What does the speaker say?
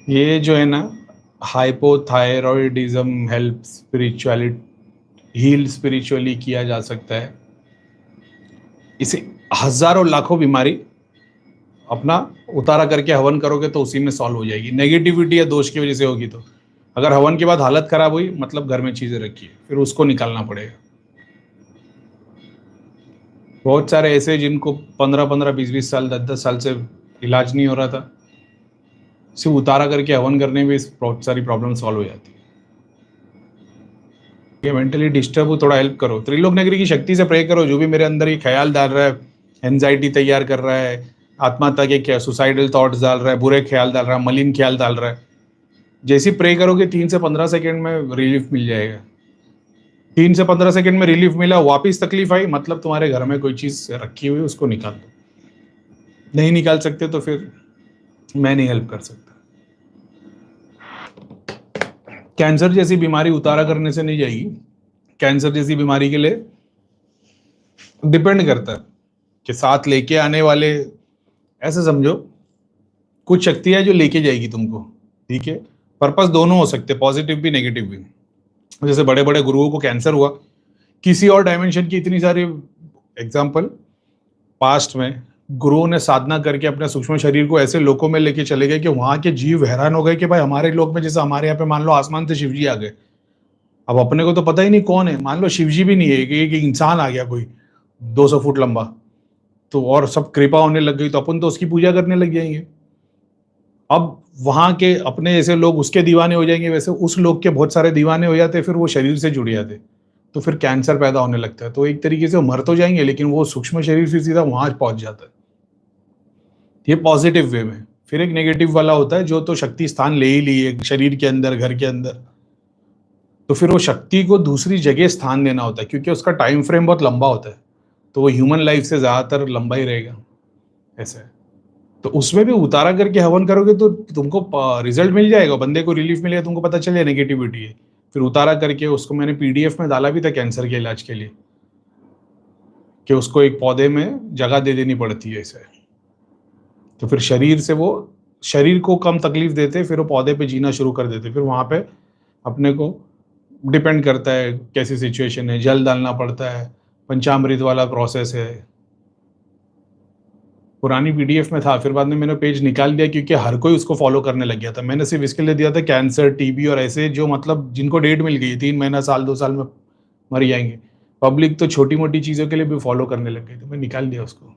ये जो है ना, hypothyroidism help spirituality heal spiritually किया जा सकता है। इसे हजारों लाखों बीमारी अपना उतारा करके हवन करोगे तो उसी में सॉल्व हो जाएगी। नेगेटिविटी या दोष की वजह से होगी तो अगर हवन के बाद हालत खराब हुई मतलब घर में चीजें रखी है, फिर उसको निकालना पड़ेगा। बहुत सारे ऐसे जिनको 15-15, 20-20 साल, 10-10 साल से इलाज नहीं हो रहा था, सिर्फ उतारा करके हवन करने में बहुत सारी प्रॉब्लम सॉल्व हो जाती है। मेंटली डिस्टर्ब हो, थोड़ा हेल्प करो, त्रिलोक नगरी की शक्ति से प्रे करो। जो भी मेरे अंदर ये ख्याल डाल रहा है, एंजाइटी तैयार कर रहा है, आत्महत्या के क्या सुसाइडल थॉट्स डाल रहा है, बुरे ख्याल डाल रहा है, मलिन ख्याल डाल रहा है, जैसी प्रे करोगे 3 से 15 सेकंड में रिलीफ मिल जाएगा। 3 से 15 सेकंड में रिलीफ मिला, वापिस तकलीफ आई, मतलब तुम्हारे घर में कोई चीज रखी हुई, उसको निकाल दो। नहीं निकाल सकते तो फिर मैं नहीं हेल्प कर सकता। कैंसर जैसी बीमारी उतारा करने से नहीं जाएगी। कैंसर जैसी बीमारी के लिए डिपेंड करता है कि साथ लेके आने वाले, ऐसे समझो कुछ शक्ति है जो लेके जाएगी तुमको, ठीक है। पर्पस दोनों हो सकते, पॉजिटिव भी नेगेटिव भी। जैसे बड़े बड़े गुरुओं को कैंसर हुआ, किसी और डायमेंशन की इतनी सारी एग्जाम्पल पास्ट में गुरुओं ने साधना करके अपने सूक्ष्म शरीर को ऐसे लोकों में लेके चले गए कि वहां के जीव हैरान हो गए कि भाई हमारे लोक में, जैसे हमारे यहाँ पे मान लो आसमान से शिवजी आ गए, अब अपने को तो पता ही नहीं कौन है, मान लो शिवजी भी नहीं है, कि इंसान आ गया कोई 200 फुट लंबा, तो और सब कृपा होने लग गई, तो अपन तो उसकी पूजा करने लग जाएंगे। अब वहां के अपने जैसे लोग उसके दीवाने हो जाएंगे, वैसे उस लोग के बहुत सारे दीवाने हो जाते, फिर वो शरीर से जुड़ जाते, तो फिर कैंसर पैदा होने लगता है। तो एक तरीके से मर तो जाएंगे, लेकिन वो सूक्ष्म शरीर से सीधा वहां पहुंच जाता है। ये पॉजिटिव वे में। फिर एक नेगेटिव वाला होता है, जो तो शक्ति स्थान ले ही लिए शरीर के अंदर, घर के अंदर, तो फिर वो शक्ति को दूसरी जगह स्थान देना होता है, क्योंकि उसका टाइम फ्रेम बहुत लंबा होता है, तो वो ह्यूमन लाइफ से ज्यादातर लंबा ही रहेगा। ऐसा है। तो उसमें भी उतारा करके हवन करोगे तो तुमको रिजल्ट मिल जाएगा, बंदे को रिलीफ मिलेगा, तुमको पता चलेगा नेगेटिविटी है। फिर उतारा करके उसको मैंने पीडीएफ में डाला भी था कैंसर के इलाज के लिए, कि उसको एक पौधे में जगह दे देनी पड़ती है ऐसे, तो फिर शरीर से वो शरीर को कम तकलीफ देते, फिर वो पौधे पे जीना शुरू कर देते। फिर वहां पे अपने को डिपेंड करता है कैसी सिचुएशन है, जल डालना पड़ता है, पंचामृत वाला प्रोसेस है। पुरानी पीडीएफ में था, फिर बाद में मैंने पेज निकाल दिया, क्योंकि हर कोई उसको फॉलो करने लग गया था। मैंने सिर्फ इसके लिए दिया था कैंसर, टीबी और ऐसे जो मतलब जिनको डेट मिल गई 3 महीना, साल, 2 साल में मर जाएंगे। पब्लिक तो छोटी मोटी चीज़ों के लिए भी फॉलो करने लग गई, तो मैं निकाल दिया उसको।